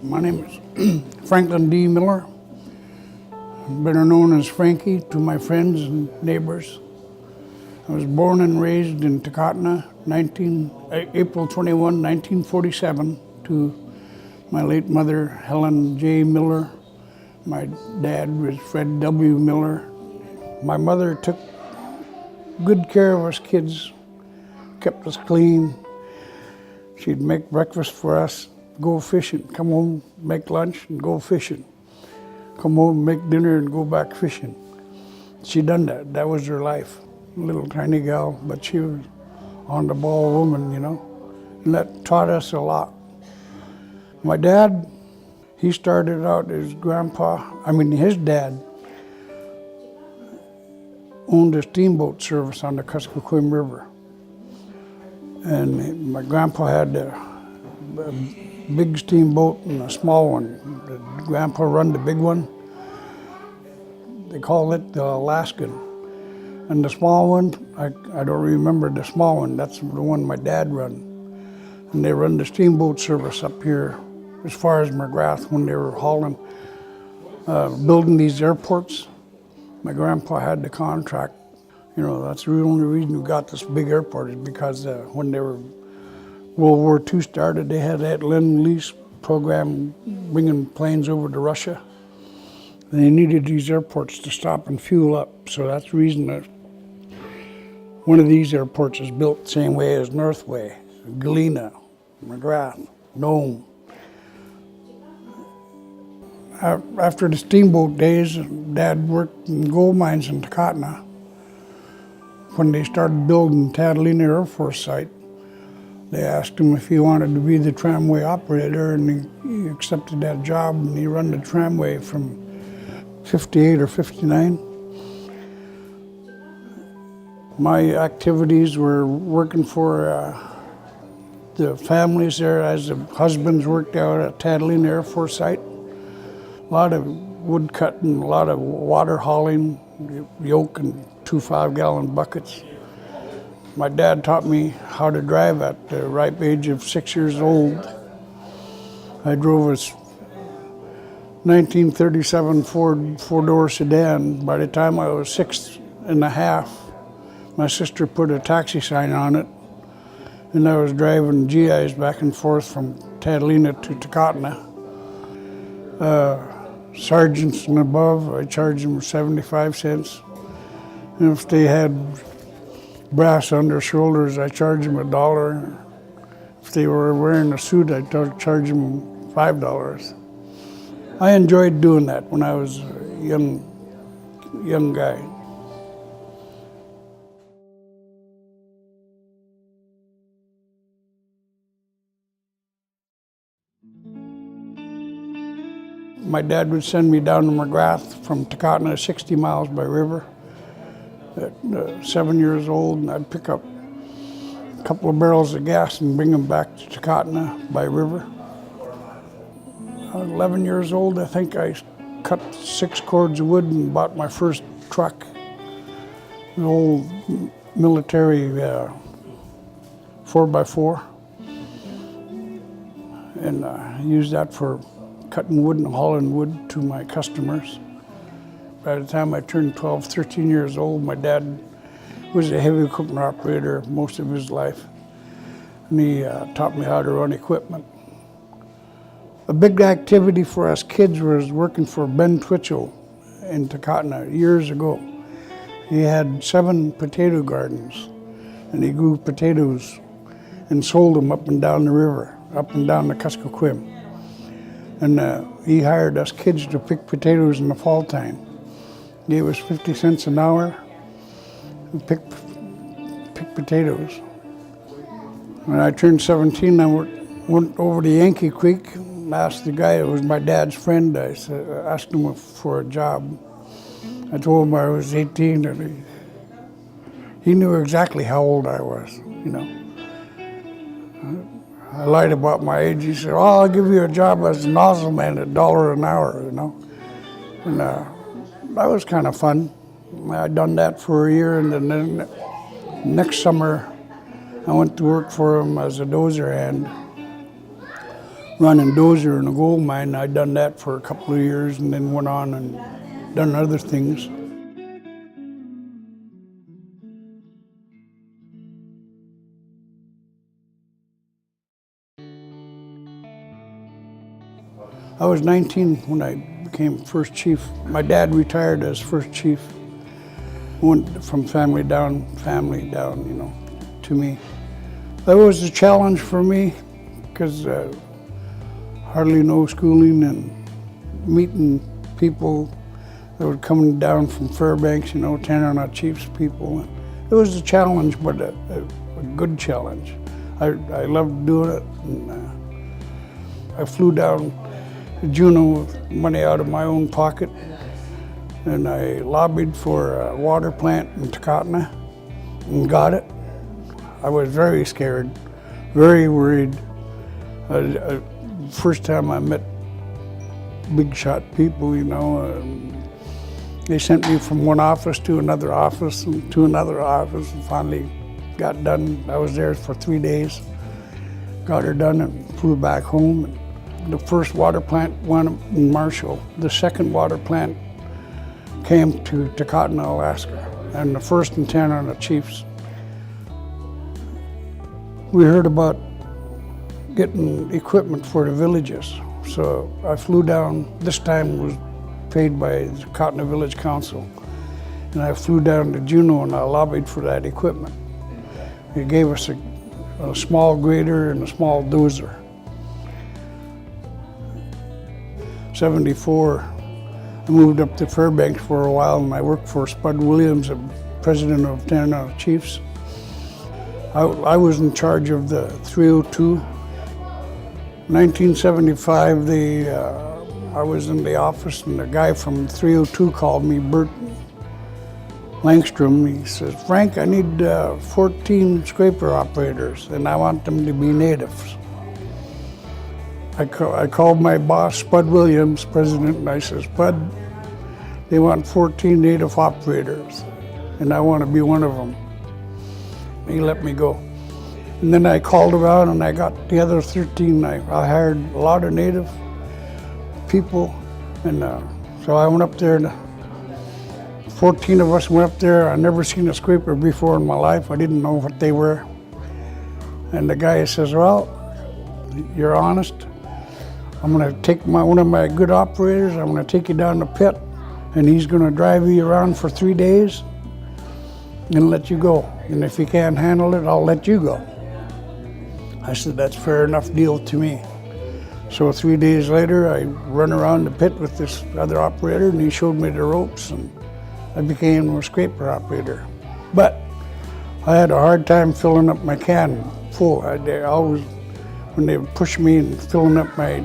My name is Franklin D. Miller, better known as Frankie to my friends and neighbors. I was born and raised in Takotna, April 21, 1947, to my late mother, Helen J. Miller. My dad was Fred W. Miller. My mother took good care of us kids, kept us clean. She'd make breakfast for us, go fishing, come home, make lunch, and go fishing. Come home, make dinner, and go back fishing. She done that. That was her life. Little tiny gal, but she was on the ball woman, and that taught us a lot. My dad, he started out as his dad owned a steamboat service on the Kuskokwim River. And my grandpa had a big steamboat and a small one. Grandpa run the big one. They call it the Alaskan. And the small one, I don't remember the small one. That's the one my dad run. And they run the steamboat service up here as far as McGrath when they were hauling, building these airports. My grandpa had the contract. That's the only reason we got this big airport is because when World War II started, they had that Lend-Lease program bringing planes over to Russia. And they needed these airports to stop and fuel up. So that's the reason that one of these airports is built the same way as Northway, Galena, McGrath, Nome. After the steamboat days, Dad worked in gold mines in Takotna. When they started building Catalina Air Force Site, they asked him if he wanted to be the tramway operator, and he accepted that job, and he ran the tramway from 58 or 59. My activities were working for the families there as the husbands worked out at Catalina Air Force Site. A lot of wood cutting, a lot of water hauling, yoke and 2 5-gallon buckets. My dad taught me how to drive at the ripe age of 6 years old. I drove a 1937 Ford four-door sedan. By the time I was 6 and a half, my sister put a taxi sign on it, and I was driving GIs back and forth from Catalina to Takotna. Sergeants and above, I charged them 75 cents. And if they had brass on their shoulders, I charged them $1. If they were wearing a suit, I charged them $5. I enjoyed doing that when I was a young guy. My dad would send me down to McGrath from Takotna, 60 miles by river. At 7 years old, and I'd pick up a couple of barrels of gas and bring them back to Takotna by river. 11 years old, I think I cut 6 cords of wood and bought my first truck, an old military 4x4, and used that for cutting wood and hauling wood to my customers. By the time I turned 12, 13 years old, my dad was a heavy equipment operator most of his life, and he taught me how to run equipment. A big activity for us kids was working for Ben Twitchell in Takotna years ago. He had 7 potato gardens, and he grew potatoes and sold them up and down the river, up and down the Kuskokwim. And he hired us kids to pick potatoes in the fall time. Gave us 50 cents an hour and pick potatoes. When I turned 17, I went over to Yankee Creek and asked the guy who was my dad's friend, I asked him for a job. I told him I was 18, and he knew exactly how old I was, I lied about my age. He said, "Oh, I'll give you a job as a nozzle man at $1 an hour, And that was kind of fun. I'd done that for a year, and then next summer I went to work for him as a dozer hand. running dozer in a gold mine. I'd done that for a couple of years and then went on and done other things. I was 19 when I became first chief. My dad retired as first chief. Went from family down, to me. That was a challenge for me because hardly no schooling and meeting people that were coming down from Fairbanks, Takotna Chiefs people. It was a challenge, but a good challenge. I loved doing it, and I flew down to Juneau with money out of my own pocket, and I lobbied for a water plant in Takotna and got it. I was very scared, very worried. First time I met big shot people, they sent me from one office to another office and to another office, and finally got done. I was there for 3 days, got her done and flew back home. The first water plant went in Marshall. The second water plant came to Takotna, Alaska, and the first and Takotna Chiefs. We heard about getting equipment for the villages, so I flew down. This time was paid by the Takotna Village Council, and I flew down to Juneau and I lobbied for that equipment. They gave us a small grader and a small dozer. 74, I moved up to Fairbanks for a while, and I worked for Spud Williams, the president of Takotna Chiefs. I was in charge of the 302. 1975, I was in the office, and a guy from 302 called me, Bert Langstrom. He says, "Frank, I need 14 scraper operators, and I want them to be natives." I called my boss, Spud Williams, president, and I said, "Spud, they want 14 native operators, and I want to be one of them." He let me go. And then I called around and I got the other 13. I hired a lot of native people, and so I went up there, and 14 of us went up there. I'd never seen a scraper before in my life. I didn't know what they were. And the guy says, "Well, you're honest. I'm going to take one of my good operators, I'm going to take you down the pit, and he's going to drive you around for 3 days and let you go. And if you can't handle it, I'll let you go." I said, "That's fair enough deal to me." So 3 days later, I run around the pit with this other operator, and he showed me the ropes, and I became a scraper operator. But I had a hard time filling up my can full. They always, when they push me and filling up my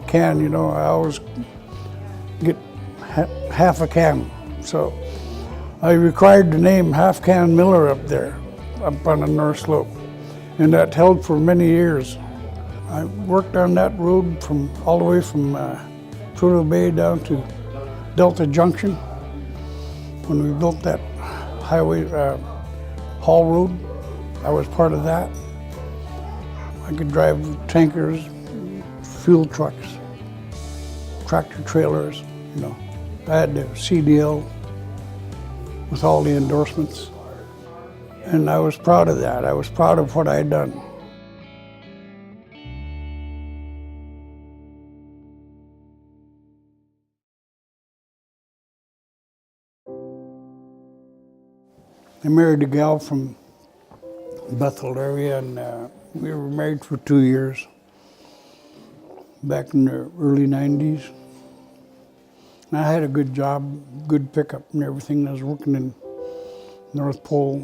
can, I always get half a can. So I required the name Half Can Miller up there, up on the North Slope, and that held for many years. I worked on that road all the way from Prudhoe Bay down to Delta Junction. When we built that highway haul road, I was part of that. I could drive tankers, fuel trucks, tractor trailers, I had the CDL with all the endorsements. And I was proud of that. I was proud of what I had done. I married a gal from Bethel area, and we were married for 2 years back in the early 90s. And I had a good job, good pickup and everything. I was working in North Pole.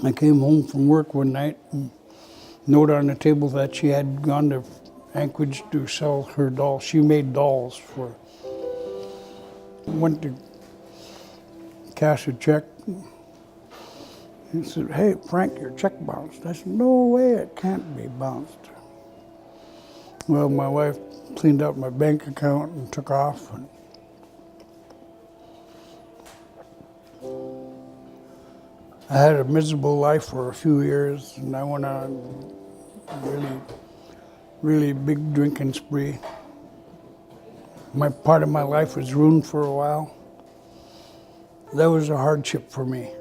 I came home from work one night, and note on the table that she had gone to Anchorage to sell her dolls. She made dolls for. Went to cash a check. He said, "Hey, Frank, your check bounced." I said, "No way, it can't be bounced." Well, my wife cleaned out my bank account and took off. And I had a miserable life for a few years, and I went on really really big drinking spree. Part of my life was ruined for a while. That was a hardship for me.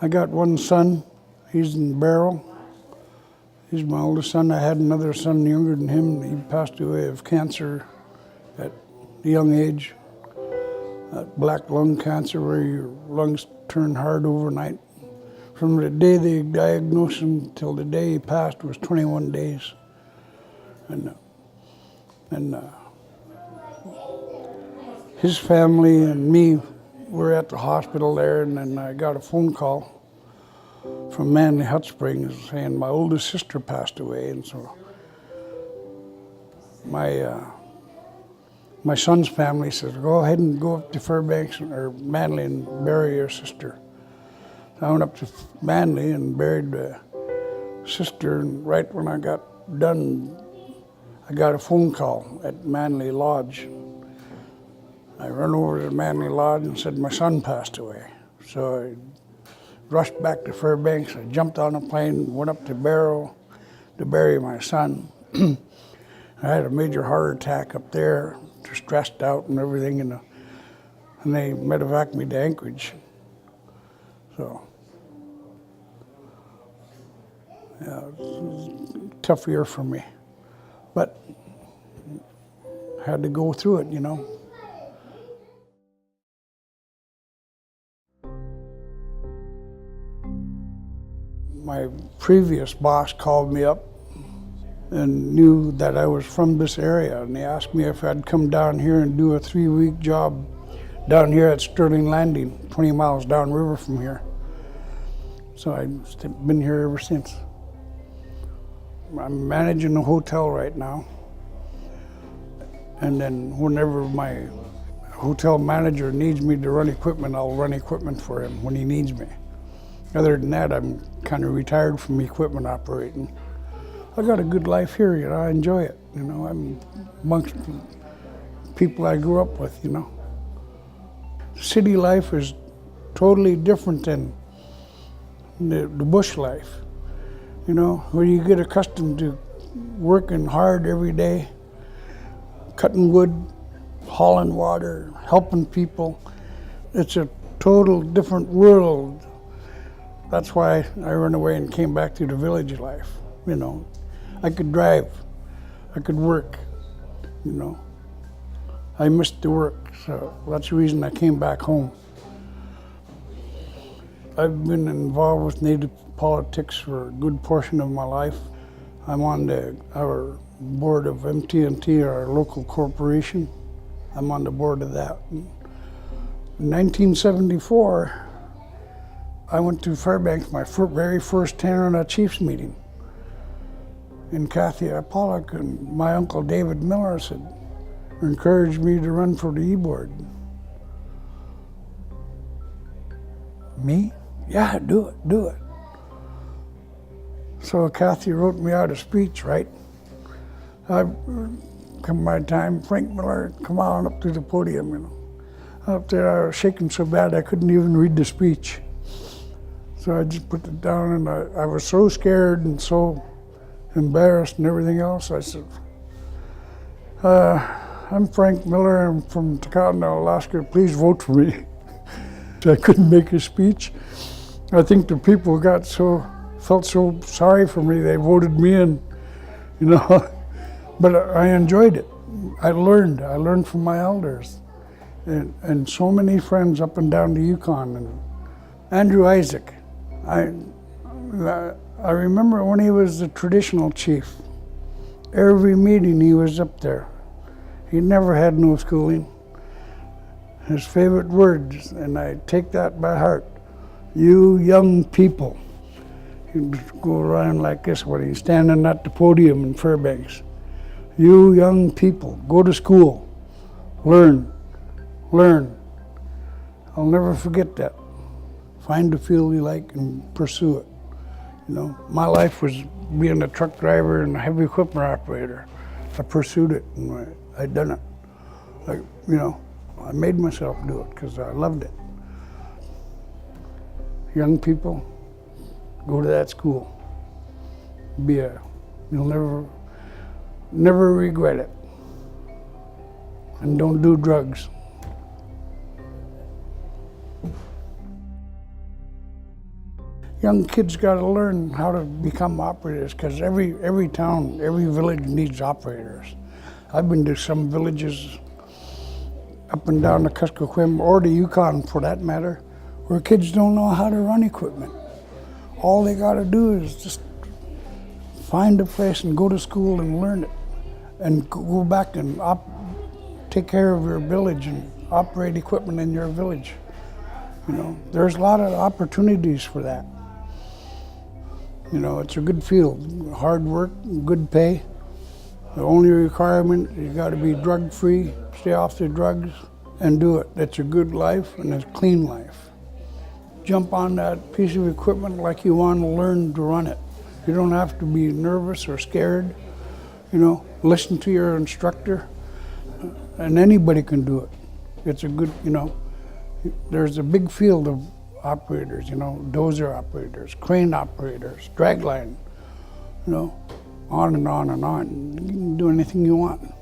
I got one son, he's in Barrow. He's my oldest son. I had another son younger than him. He passed away of cancer at a young age. Black lung cancer, where your lungs turn hard overnight. From the day they diagnosed him till the day he passed was 21 days. And his family and me were at the hospital there, and then I got a phone call from Manly Hot Springs saying my oldest sister passed away, and so my son's family says, go ahead and go up to Fairbanks or Manly and bury your sister. So I went up to Manly and buried the sister, and right when I got done, I got a phone call at Manly Lodge. I ran over to Manly Lodge and said my son passed away. So I rushed back to Fairbanks. I jumped on a plane, went up to Barrow to bury my son. I had a major heart attack up there, stressed out and everything, and they medevaced me to Anchorage. So, yeah, it was a tough year for me, but had to go through it, you know. My previous boss called me up and knew that I was from this area, and they asked me if I'd come down here and do a 3-week job down here at Sterling Landing, 20 miles downriver from here. So I've been here ever since. I'm managing a hotel right now, and then whenever my hotel manager needs me to run equipment, I'll run equipment for him when he needs me. Other than that, I'm kind of retired from equipment operating. I got a good life here, you know, I enjoy it. You know, I'm amongst people I grew up with, you know. City life is totally different than the bush life, you know, where you get accustomed to working hard every day, cutting wood, hauling water, helping people. It's a total different world. That's why I ran away and came back to the village life, you know. I could drive, I could work, you know. I missed the work, so that's the reason I came back home. I've been involved with Native politics for a good portion of my life. I'm on our board of MT&T, our local corporation. I'm on the board of that. In 1974, I went to Fairbanks, my very first Tanana Chiefs meeting. And Kathy Pollock and my uncle David Miller encouraged me to run for the E-board. Me? Yeah, do it. So Kathy wrote me out a speech, right? Come my time, Frank Miller, come on up to the podium, you know. Up there I was shaking so bad I couldn't even read the speech. So I just put it down, and I was so scared and so embarrassed and everything else. I said, I'm Frank Miller, I'm from Takotna, Alaska, please vote for me. So I couldn't make a speech. I think the people felt so sorry for me, they voted me in, you know. But I enjoyed it. I learned from my elders, and so many friends up and down the Yukon. And Andrew Isaac, I remember when he was the traditional chief, every meeting he was up there. He never had no schooling. His favorite words, and I take that by heart, you young people. He'd go around like this when he's standing at the podium in Fairbanks. You young people, go to school, learn. I'll never forget that. Find the field you like and pursue it. You know, my life was being a truck driver and a heavy equipment operator. I pursued it and I done it. I made myself do it because I loved it. Young people, go to that school. You'll never Never regret it. And don't do drugs. Young kids got to learn how to become operators, because every town, every village needs operators. I've been to some villages up and down the Kuskokwim, or the Yukon for that matter, where kids don't know how to run equipment. All they got to do is just find a place and go to school and learn it, and go back and take care of your village and operate equipment in your village. You know, there's a lot of opportunities for that. You know, it's a good field, hard work, good pay. The only requirement, you got to be drug-free, stay off the drugs, and do it. It's a good life and a clean life. Jump on that piece of equipment like you want to learn to run it. You don't have to be nervous or scared. You know, listen to your instructor, and anybody can do it. It's a good, you know, there's a big field of operators, you know, dozer operators, crane operators, dragline, you know, on and on and on. You can do anything you want.